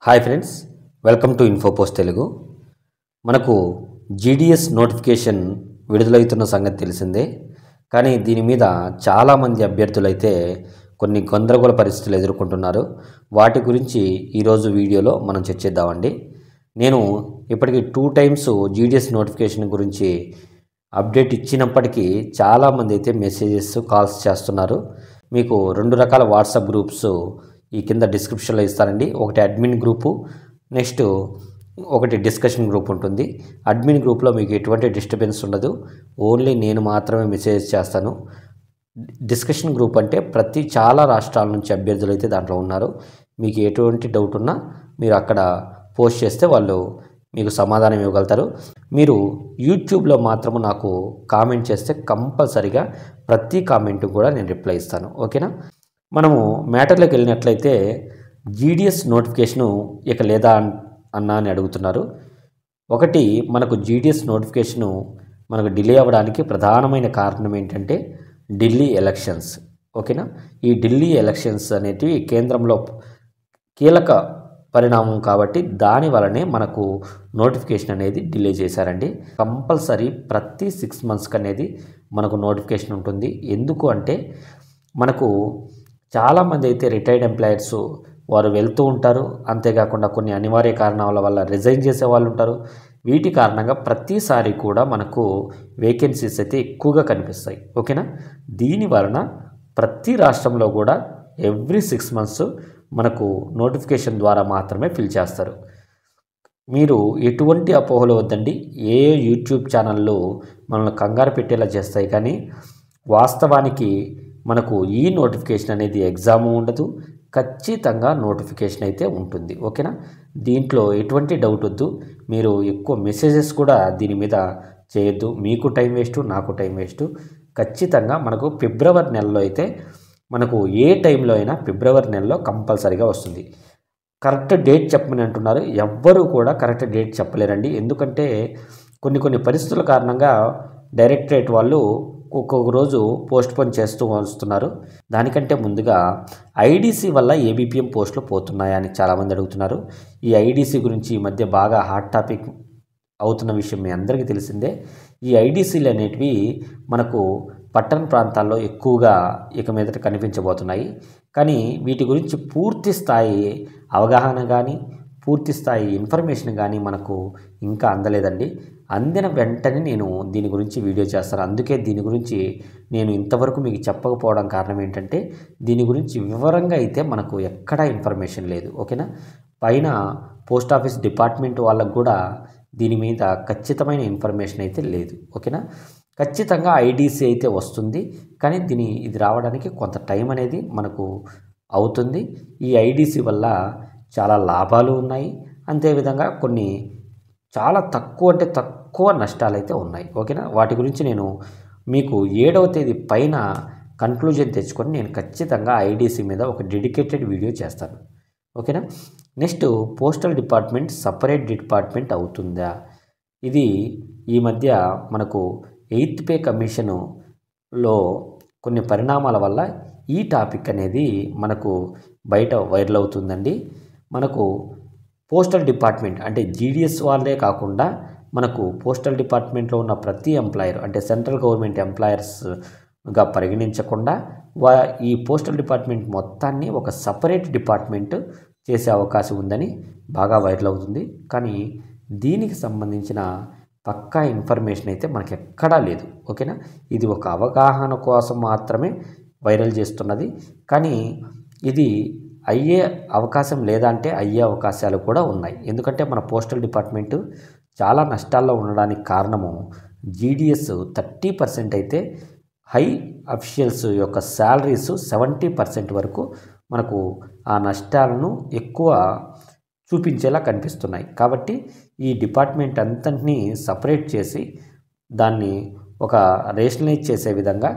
Hi friends, welcome to Infopost Telugu. మనకు GDS notification విడుదలవుతున్న సంగతి తెలిసిందే. కానీ దీని మీద చాలామంది అభ్యర్థులైతే కొన్ని గందరగోళ పరిస్థితులు ఎదుర్కొంటున్నారు. వాటి గురించి ఈరోజు వీడియోలో మనం చర్చిద్దామండి. నేను ఇప్పటికీ 2 టైమ్స్ జీడిఎస్ నోటిఫికేషన్ గురించి అప్డేట్ ఇచ్చినప్పటికీ చాలామంది అయితే మెసేజెస్ కాల్స్ చేస్తున్నారు. మీకు 2 రకాల వాట్సాప్ గ్రూప్స్ ఈ కింద డిస్క్రిప్షన్లో ఇస్తానండి. ఒకటి అడ్మిన్ గ్రూపు, నెక్స్ట్ ఒకటి డిస్కషన్ గ్రూప్ ఉంటుంది. అడ్మిన్ గ్రూప్లో మీకు ఎటువంటి డిస్టర్బెన్స్ ఉండదు, ఓన్లీ నేను మాత్రమే మెసేజ్ చేస్తాను. డిస్కషన్ గ్రూప్ అంటే చాలా రాష్ట్రాల నుంచి అభ్యర్థులు అయితే దాంట్లో ఉన్నారు. మీకు ఎటువంటి డౌట్ ఉన్నా మీరు అక్కడ పోస్ట్ చేస్తే వాళ్ళు మీకు సమాధానం ఇవ్వగలుగుతారు. మీరు యూట్యూబ్లో మాత్రము నాకు కామెంట్ చేస్తే కంపల్సరిగా ప్రతి కామెంట్ కూడా నేను రిప్లై ఇస్తాను. ఓకేనా? మనము మ్యాటర్లోకి వెళ్ళినట్లయితే జీడిఎస్ నోటిఫికేషను ఇక లేదా అన్నా అని అడుగుతున్నారు. ఒకటి, మనకు జీడిఎస్ నోటిఫికేషను మనకు డిలే అవ్వడానికి ప్రధానమైన కారణం ఏంటంటే ఢిల్లీ ఎలక్షన్స్. ఓకేనా? ఈ ఢిల్లీ ఎలక్షన్స్ అనేటివి కేంద్రంలో కీలక పరిణామం కాబట్టి దాని వలనే మనకు నోటిఫికేషన్ అనేది డిలే చేశారండి. కంపల్సరీ ప్రతి 6 మంత్స్కి అనేది మనకు నోటిఫికేషన్ ఉంటుంది. ఎందుకు అంటే మనకు చాలామంది అయితే రిటైర్డ్ ఎంప్లాయర్స్ వారు వెళ్తూ ఉంటారు. అంతేకాకుండా కొన్ని అనివార్య కారణాల వల్ల రిజైన్ చేసే వాళ్ళు ఉంటారు. వీటి కారణంగా ప్రతిసారి కూడా మనకు వేకెన్సీస్ అయితే ఎక్కువగా కనిపిస్తాయి. ఓకేనా? దీని వలన ప్రతి రాష్ట్రంలో కూడా ఎవ్రీ 6 మంత్స్ మనకు నోటిఫికేషన్ ద్వారా మాత్రమే ఫిల్ చేస్తారు. మీరు ఎటువంటి అపోహలు వద్దండి. ఏ యూట్యూబ్ ఛానళ్ళు మనల్ని కంగారు పెట్టేలా చేస్తాయి, కానీ వాస్తవానికి మనకు ఈ నోటిఫికేషన్ అనేది ఎగ్జామ్ ఉండదు, ఖచ్చితంగా నోటిఫికేషన్ అయితే ఉంటుంది. ఓకేనా? దీంట్లో ఎటువంటి డౌట్ వద్దు. మీరు ఎక్కువ మెసేజెస్ కూడా దీని మీద చేయొద్దు. మీకు టైం వేస్ట్, నాకు టైం వేస్ట్. ఖచ్చితంగా మనకు ఫిబ్రవరి నెలలో అయితే మనకు ఏ టైంలో అయినా ఫిబ్రవరి నెలలో కంపల్సరీగా వస్తుంది. కరెక్ట్ డేట్ చెప్పమని అంటున్నారు. ఎవ్వరూ కూడా కరెక్ట్ డేట్ చెప్పలేరండి. ఎందుకంటే కొన్ని పరిస్థితుల కారణంగా డైరెక్టరేట్ వాళ్ళు ఒక్కొక్క రోజు పోస్ట్పోన్ చేస్తూ వస్తున్నారు. దానికంటే ముందుగా ఐడీసీ వల్ల ఏబీపీఎం పోస్టులు పోతున్నాయా అని చాలామంది అడుగుతున్నారు. ఈ ఐడీసీ గురించి ఈ మధ్య బాగా హాట్ టాపిక్ అవుతున్న విషయం మీ అందరికీ తెలిసిందే. ఈ ఐడీసీలు అనేటివి మనకు పట్టణ ప్రాంతాల్లో ఎక్కువగా ఇక మీదట కనిపించబోతున్నాయి. కానీ వీటి గురించి పూర్తి స్థాయి అవగాహన కానీ పూర్తి స్థాయి ఇన్ఫర్మేషన్ కానీ మనకు ఇంకా అందలేదండి. అందిన వెంటనే నేను దీని గురించి వీడియో చేస్తాను. అందుకే దీని గురించి నేను ఇంతవరకు మీకు చెప్పకపోవడం కారణం ఏంటంటే దీని గురించి వివరంగా అయితే మనకు ఎక్కడా ఇన్ఫర్మేషన్ లేదు. ఓకేనా? పైన పోస్ట్ ఆఫీస్ డిపార్ట్మెంట్ వాళ్ళకు కూడా దీని మీద ఖచ్చితమైన ఇన్ఫర్మేషన్ అయితే లేదు. ఓకేనా? ఖచ్చితంగా ఐడీసీ అయితే వస్తుంది, కానీ ఇది రావడానికి కొంత టైం అనేది మనకు అవుతుంది. ఈ ఐడీసీ వల్ల చాలా లాభాలు ఉన్నాయి, అంతేవిధంగా కొన్ని చాలా తక్కువ నష్టాలు అయితే ఉన్నాయి. ఓకేనా? వాటి గురించి నేను మీకు 7వ తేదీ పైన కన్క్లూజన్ తెచ్చుకొని నేను ఖచ్చితంగా ఐడీసీ మీద ఒక డెడికేటెడ్ వీడియో చేస్తాను. ఓకేనా? Next, postal department separate department అవుతుందా? ఇది ఈ మధ్య మనకు 8th పే కమిషన్లో కొన్ని పరిణామాల వల్ల ఈ టాపిక్ అనేది మనకు బయట వైరల్ అవుతుందండి. మనకు పోస్టల్ డిపార్ట్మెంట్ అంటే జీడిఎస్ వాళ్ళే కాకుండా మనకు పోస్టల్ డిపార్ట్మెంట్లో ఉన్న ప్రతి ఎంప్లాయర్ అంటే సెంట్రల్ గవర్నమెంట్ ఎంప్లాయర్స్గా పరిగణించకుండా ఈ పోస్టల్ డిపార్ట్మెంట్ మొత్తాన్ని ఒక సపరేట్ డిపార్ట్మెంట్ చేసే అవకాశం ఉందని బాగా వైరల్ అవుతుంది. కానీ దీనికి సంబంధించిన పక్కా ఇన్ఫర్మేషన్ అయితే మనకి ఎక్కడా లేదు. ఓకేనా? ఇది ఒక అవగాహన కోసం మాత్రమే వైరల్ చేస్తున్నది. కానీ ఇది అయ్యే అవకాశం లేదా అంటే అయ్యే అవకాశాలు కూడా ఉన్నాయి. ఎందుకంటే మన పోస్టల్ డిపార్ట్మెంటు చాలా నష్టాల్లో ఉండడానికి కారణము జీడిఎస్ 30% అయితే హై అఫీషియల్స్ యొక్క శాలరీస్ 70% వరకు మనకు ఆ నష్టాలను ఎక్కువ చూపించేలా కనిపిస్తున్నాయి. కాబట్టి ఈ డిపార్ట్మెంట్ అంతటినీ సపరేట్ చేసి దాన్ని ఒక రేషనలైజ్ చేసే విధంగా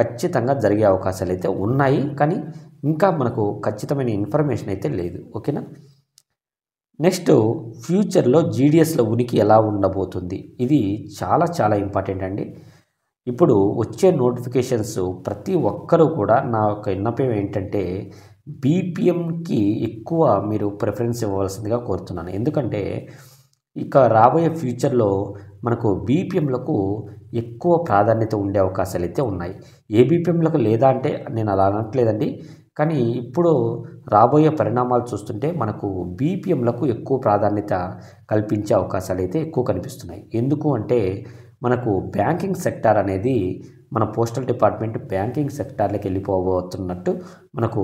ఖచ్చితంగా జరిగే అవకాశాలు అయితే ఉన్నాయి. కానీ ఇంకా మనకు ఖచ్చితమైన ఇన్ఫర్మేషన్ అయితే లేదు. ఓకేనా? నెక్స్ట్, ఫ్యూచర్లో జీడిఎస్లో ఉనికి ఎలా ఉండబోతుంది? ఇది చాలా ఇంపార్టెంట్ అండి. ఇప్పుడు వచ్చే నోటిఫికేషన్స్ ప్రతి ఒక్కరూ కూడా నా యొక్క విన్నపం ఏంటంటే బీపీఎంకి ఎక్కువ మీరు ప్రిఫరెన్స్ ఇవ్వవలసిందిగా కోరుతున్నాను. ఎందుకంటే ఇక రాబోయే ఫ్యూచర్లో మనకు బీపీఎంలకు ఎక్కువ ప్రాధాన్యత ఉండే అవకాశాలు అయితే ఉన్నాయి. ఏ బీపీఎంలకు లేదా అంటే నేను అలా అనట్లేదండి. కానీ ఇప్పుడు రాబోయే పరిణామాలు చూస్తుంటే మనకు బీపీఎంలకు ఎక్కువ ప్రాధాన్యత కల్పించే అవకాశాలు అయితే ఎక్కువ కనిపిస్తున్నాయి. ఎందుకు అంటే మనకు బ్యాంకింగ్ సెక్టార్ అనేది మన పోస్టల్ డిపార్ట్మెంట్ బ్యాంకింగ్ సెక్టార్లోకి వెళ్ళిపోబోతున్నట్టు మనకు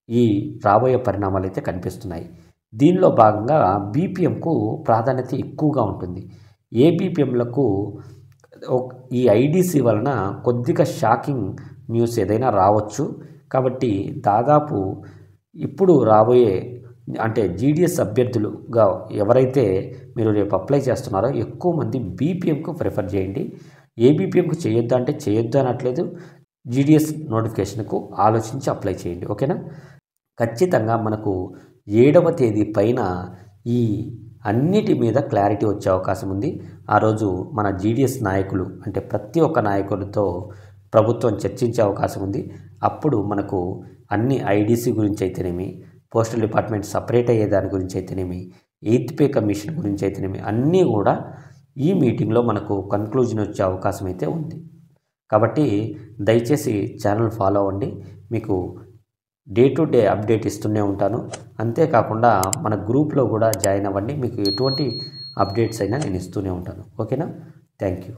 ఈ రాబోయే పరిణామాలు అయితే కనిపిస్తున్నాయి. దీనిలో భాగంగా బీపీఎంకు ప్రాధాన్యత ఎక్కువగా ఉంటుంది. ఏ బీపీఎంలకు ఈ ఐడీసీ వలన కొద్దిగా షాకింగ్ న్యూస్ ఏదైనా రావచ్చు. కాబట్టి దాదాపు ఇప్పుడు రాబోయే అంటే జీడీఎస్ అభ్యర్థులుగా ఎవరైతే మీరు రేపు అప్లై చేస్తున్నారో ఎక్కువ మంది బీపీఎంకు ప్రిఫర్ చేయండి. ఏ బీపీఎంకు చేయొద్దు అంటే చేయొద్దు అనట్లేదు. జీడీఎస్ నోటిఫికేషన్కు ఆలోచించి అప్లై చేయండి. ఓకేనా? ఖచ్చితంగా మనకు 7వ తేదీ పైన ఈ అన్నిటి మీద క్లారిటీ వచ్చే అవకాశం ఉంది. ఆ రోజు మన జీడీఎస్ నాయకులు అంటే ప్రతి ఒక్క నాయకులతో ప్రభుత్వం చర్చించే అవకాశం ఉంది. అప్పుడు మనకు అన్ని ఐడీసీ గురించి అయితేనేమి, పోస్టల్ డిపార్ట్మెంట్ సపరేట్ అయ్యే దాని గురించి అయితేనేమి, 8th పే కమిషన్ గురించి అయితేనేమి అన్నీ కూడా ఈ మీటింగ్లో మనకు కన్క్లూజన్ వచ్చే అవకాశం అయితే ఉంది. కాబట్టి దయచేసి ఛానల్ ఫాలో అవ్వండి. మీకు డే టు డే అప్డేట్ ఇస్తూనే ఉంటాను. అంతేకాకుండా మన గ్రూప్లో కూడా జాయిన్ అవ్వండి. మీకు ఎటువంటి అప్డేట్స్ అయినా నేను ఇస్తూనే ఉంటాను. ఓకేనా? Thank you.